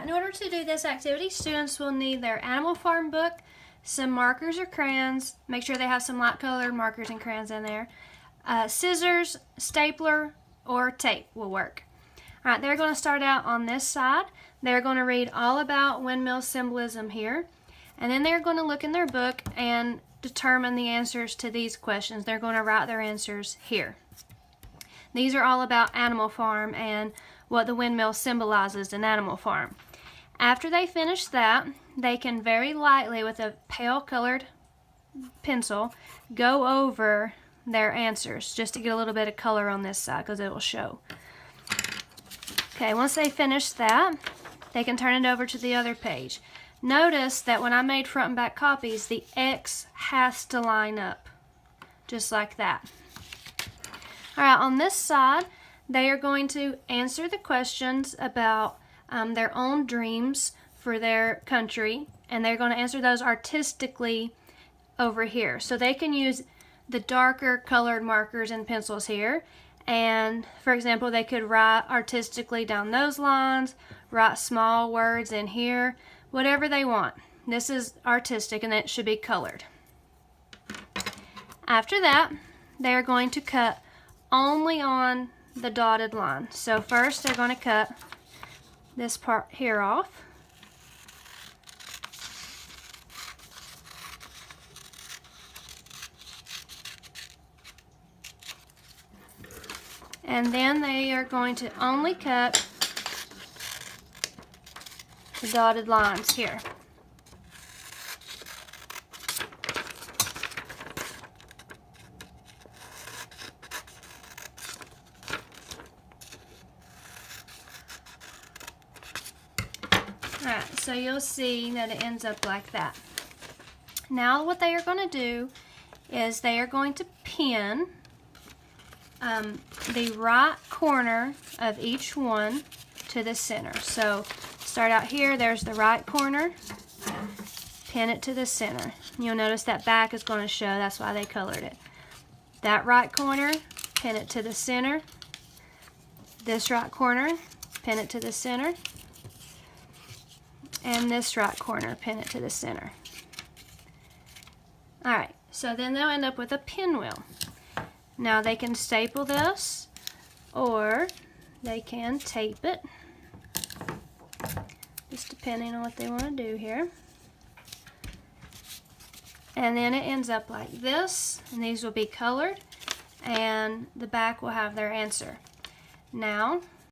Alright, in order to do this activity, students will need their Animal Farm book, some markers or crayons, make sure they have some light colored markers and crayons in there, scissors, stapler, or tape will work. Alright, they're going to start out on this side. They're going to read all about windmill symbolism here, and then they're going to look in their book and determine the answers to these questions. They're going to write their answers here. These are all about Animal Farm and what the windmill symbolizes in Animal Farm. After they finish that, they can very lightly, with a pale colored pencil, go over their answers just to get a little bit of color on this side because it will show. Okay, once they finish that, they can turn it over to the other page. Notice that when I made front and back copies, the X has to line up, just like that. Alright, on this side, they are going to answer the questions about their own dreams for their country, and they're going to answer those artistically over here. So they can use the darker colored markers and pencils here, and for example, they could write artistically down those lines, write small words in here, whatever they want. This is artistic and it should be colored. After that, they are going to cut only on the dotted line. So first they're going to cut this part here off. And then they are going to only cut the dotted lines here. Alright, so you'll see that it ends up like that. Now what they are going to do is they are going to pin the right corner of each one to the center. So start out here, there's the right corner, pin it to the center. You'll notice that back is going to show, that's why they colored it. That right corner, pin it to the center. This right corner, pin it to the center. And this right corner, pin it to the center. Alright, so then they'll end up with a pinwheel. Now they can staple this, or they can tape it, just depending on what they want to do here. And then it ends up like this, and these will be colored, and the back will have their answer. Now